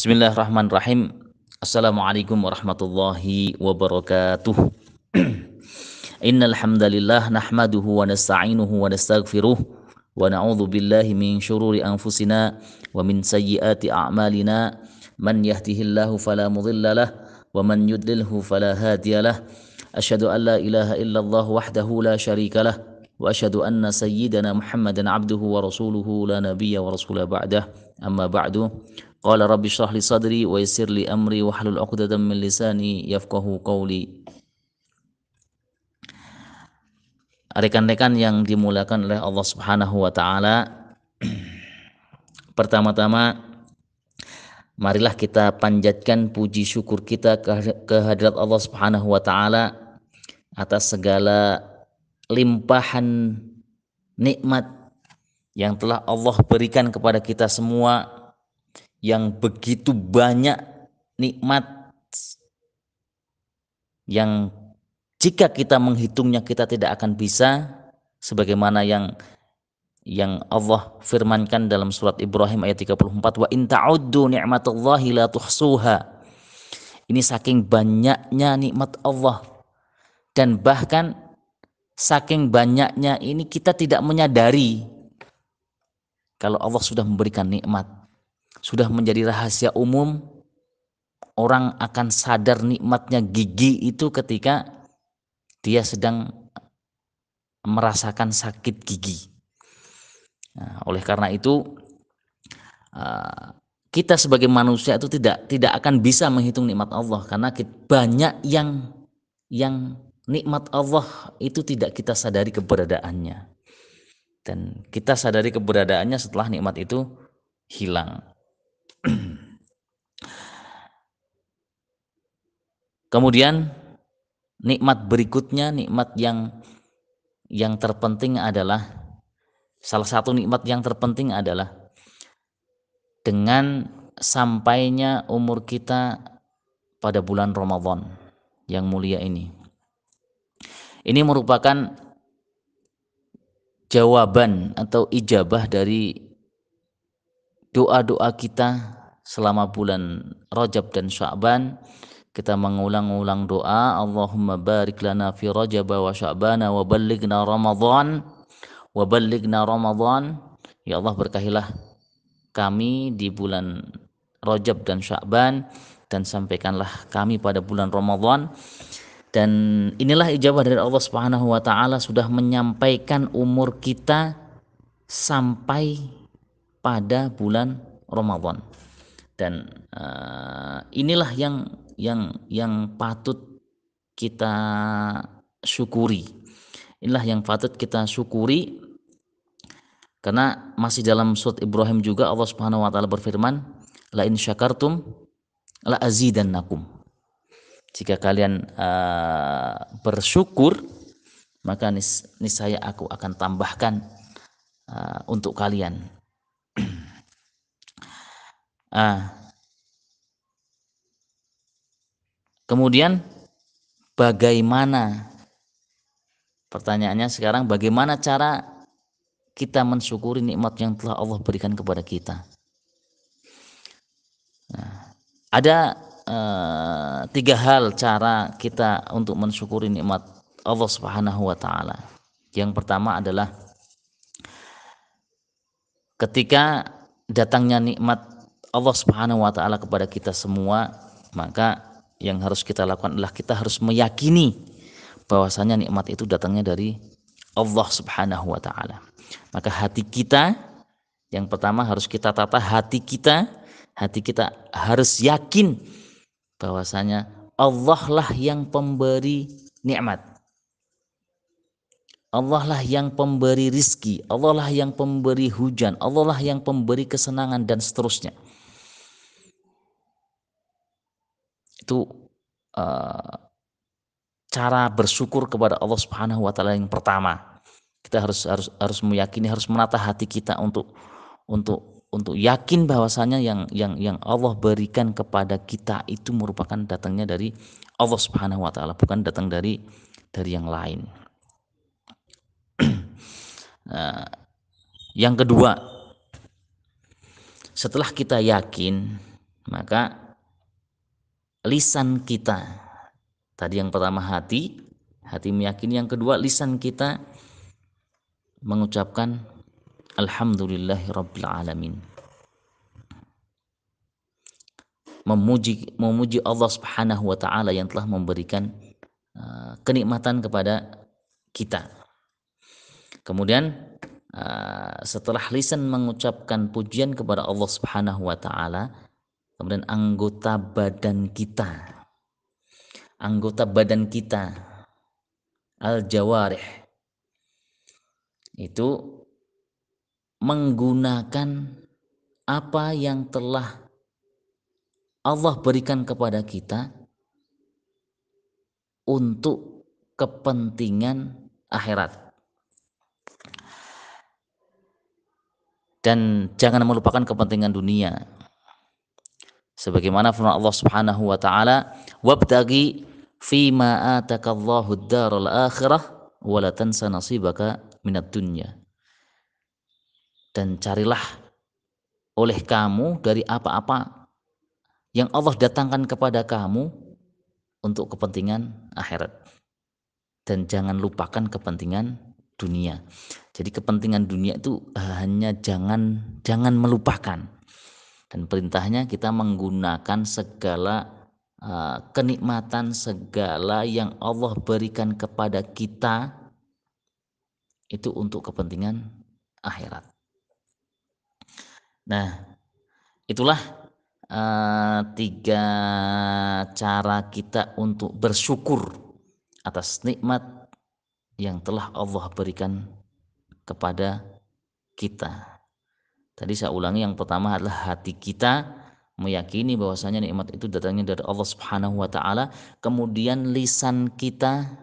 Bismillahirrahmanirrahim. Assalamualaikum warahmatullahi wabarakatuh. Innal hamdalillah nahmaduhu wa nasta'inuhu wa nastaghfiruh wa na'udzu billahi min syururi anfusina wa min sayyiati a'malina. Man yahdihillahu fala mudhillalah wa man yudlilhu fala hadiyalah. Asyhadu an la ilaha illallah wahdahu la syarikalah wa asyhadu anna sayyidana Muhammadan abduhu wa rasuluhu la nabiyya wa rasula ba'dah. Amma ba'du. Qala rabbi shrah li sadri wa yassir li amri wa hlul 'uqdatam min lisani yafqahu qawli. Rekan-rekan yang dimuliakan oleh Allah Subhanahu wa taala, pertama-tama marilah kita panjatkan puji syukur kita ke hadirat Allah Subhanahu wa taala atas segala limpahan nikmat yang telah Allah berikan kepada kita semua, yang begitu banyak nikmat yang jika kita menghitungnya kita tidak akan bisa, sebagaimana yang Allah firmankan dalam surat Ibrahim ayat 34, wa in ta'uddu ni'matallahi la tuhsuha. Ini saking banyaknya nikmat Allah, dan bahkan saking banyaknya ini kita tidak menyadari kalau Allah sudah memberikan nikmat. Sudah menjadi rahasia umum, orang akan sadar nikmatnya gigi itu ketika dia sedang merasakan sakit gigi. Nah, oleh karena itu kita sebagai manusia itu tidak akan bisa menghitung nikmat Allah, karena banyak yang nikmat Allah itu tidak kita sadari keberadaannya, dan kita sadari keberadaannya setelah nikmat itu hilang. Kemudian nikmat berikutnya, nikmat yang terpenting adalah, salah satu nikmat yang terpenting adalah dengan sampainya umur kita pada bulan Ramadan yang mulia ini. Ini merupakan jawaban atau ijabah dari doa-doa kita selama bulan Rajab dan Sya'ban. Kita mengulang-ulang doa, Allahumma barik lana fi Rajab wa Sya'bana wa ballighna Ramadan. Ya Allah, berkahilah kami di bulan Rajab dan Sya'ban, dan sampaikanlah kami pada bulan Ramadan. Dan inilah ijabah dari Allah Subhanahu wa taala, sudah menyampaikan umur kita sampai pada bulan Ramadan. Dan inilah yang patut kita syukuri. Inilah yang patut kita syukuri, karena masih dalam surat Ibrahim juga Allah Subhanahu wa taala berfirman, la in syakartum la azidannakum. Jika kalian bersyukur, maka niscaya aku akan tambahkan untuk kalian. Kemudian bagaimana, pertanyaannya sekarang, bagaimana cara kita mensyukuri nikmat yang telah Allah berikan kepada kita? Ada 3 hal cara kita untuk mensyukuri nikmat Allah Subhanahu wa taala. Yang pertama adalah ketika datangnya nikmat Allah Subhanahu wa taala kepada kita semua, maka yang harus kita lakukan adalah kita harus meyakini bahwasanya nikmat itu datangnya dari Allah Subhanahu wa taala. Maka hati kita yang pertama harus kita tata, hati kita harus yakin bahwasanya Allah lah yang pemberi nikmat. Allah lah yang pemberi rizki, Allah lah yang pemberi hujan, Allah lah yang pemberi kesenangan, dan seterusnya. Itu cara bersyukur kepada Allah Subhanahu wa taala yang pertama. Kita harus meyakini, harus menata hati kita untuk yakin bahwasanya yang Allah berikan kepada kita itu merupakan datangnya dari Allah Subhanahu wa taala, bukan datang dari yang lain. Yang kedua, setelah kita yakin maka lisan kita, tadi yang pertama hati meyakini, yang kedua lisan kita mengucapkan alhamdulillahirabbil alamin, memuji Allah Subhanahu wa taala yang telah memberikan kenikmatan kepada kita. Kemudian setelah lisan mengucapkan pujian kepada Allah Subhanahu wa taala, kemudian anggota badan kita al-jawarih itu menggunakan apa yang telah Allah berikan kepada kita untuk kepentingan akhirat. Dan jangan melupakan kepentingan dunia. Sebagaimana firman Allah Subhanahu wa taala, "Wabtaghi fima atakallahu ad-daral akhirah wa la tansa nasibaka minad dunya." Dan carilah oleh kamu dari apa-apa yang Allah datangkan kepada kamu untuk kepentingan akhirat, dan jangan lupakan kepentingan dunia. Jadi kepentingan dunia itu hanya jangan melupakan, dan perintahnya kita menggunakan segala kenikmatan, segala yang Allah berikan kepada kita itu untuk kepentingan akhirat. Nah, itulah 3 cara kita untuk bersyukur atas nikmat yang telah Allah berikan kepada kita. Tadi saya ulangi, yang pertama adalah hati kita meyakini bahwasanya nikmat itu datangnya dari Allah Subhanahu wa taala, kemudian lisan kita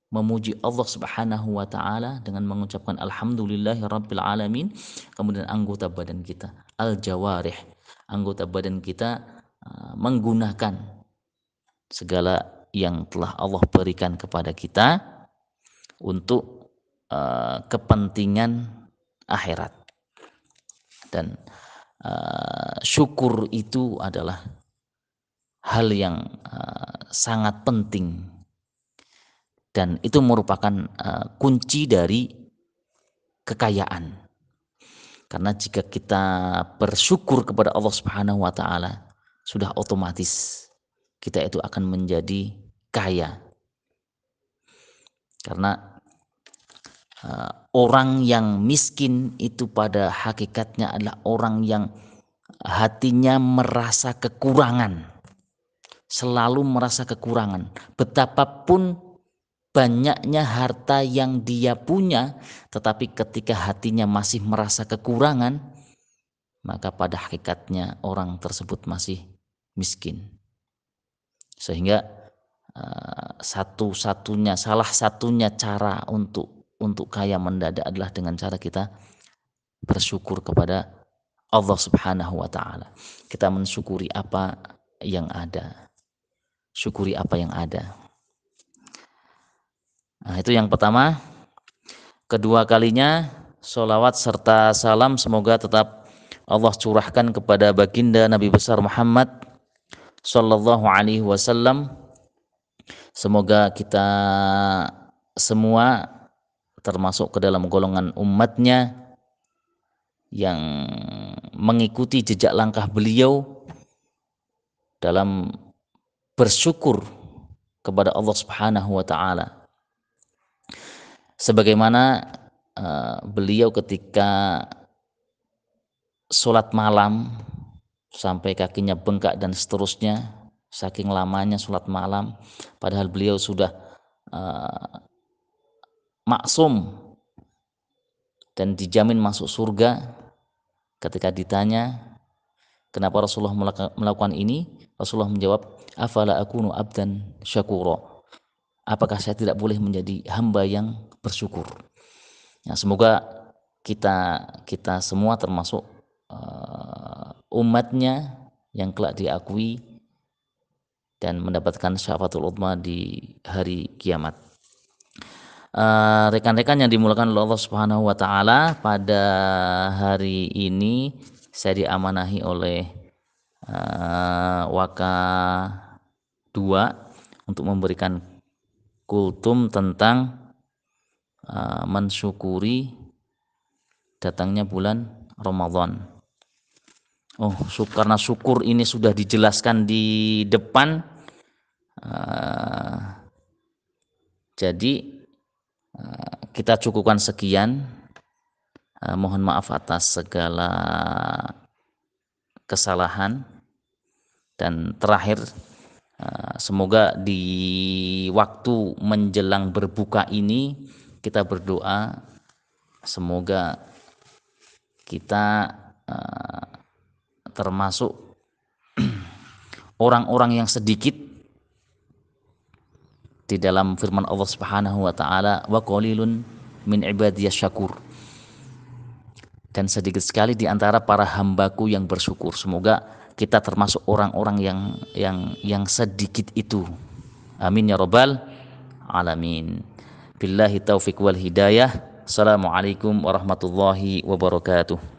memuji Allah Subhanahu wa taala dengan mengucapkan alhamdulillahirabbil alamin, kemudian anggota badan kita al-jawarih, anggota badan kita menggunakan segala yang telah Allah berikan kepada kita untuk kepentingan akhirat. Dan syukur itu adalah hal yang sangat penting, dan itu merupakan kunci dari kekayaan. Karena jika kita bersyukur kepada Allah Subhanahu wa taala, sudah otomatis kita itu akan menjadi kaya. Karena orang yang miskin itu pada hakikatnya adalah orang yang hatinya merasa kekurangan, selalu merasa kekurangan. Betapapun banyaknya harta yang dia punya, tetapi ketika hatinya masih merasa kekurangan, maka pada hakikatnya orang tersebut masih miskin. Sehingga salah satunya cara untuk kaya mendadak adalah dengan cara kita bersyukur kepada Allah Subhanahu wa taala. Kita mensyukuri apa yang ada. Syukuri apa yang ada. Nah, itu yang pertama. Kedua kalinya, sholawat serta salam semoga tetap Allah curahkan kepada baginda Nabi besar Muhammad sallallahu alaihi wasallam. Semoga kita semua termasuk ke dalam golongan umatnya yang mengikuti jejak langkah beliau dalam bersyukur kepada Allah Subhanahu wa taala. Sebagaimana beliau ketika sholat malam sampai kakinya bengkak dan seterusnya, saking lamanya sholat malam, padahal beliau sudah maksum dan dijamin masuk surga. Ketika ditanya kenapa Rasulullah melakukan ini, Rasulullah menjawab, afala akunu abdan syakura, apakah saya tidak boleh menjadi hamba yang bersyukur. Nah, semoga kita semua termasuk umatnya yang kelak diakui dan mendapatkan syafaatul uzma di hari kiamat. Rekan-rekan yang dimulakan oleh Allah Subhanahu wa taala, pada hari ini saya diamanahi oleh waka 2 untuk memberikan kultum tentang mensyukuri datangnya bulan Ramadan. Karena syukur ini sudah dijelaskan di depan, jadi kita cukupkan sekian. Mohon maaf atas segala kesalahan. Dan terakhir, semoga di waktu menjelang berbuka ini kita berdoa semoga kita termasuk orang-orang yang sedikit di dalam firman Allah Subhanahu wa taala, wa qalilun min ibadiyasy syakur, dan sedikit sekali di antara para hambaku yang bersyukur. Semoga kita termasuk orang-orang yang sedikit itu. Amin ya rabbal alamin. Billahi taufik wal hidayah. Assalamualaikum warahmatullahi wabarakatuh.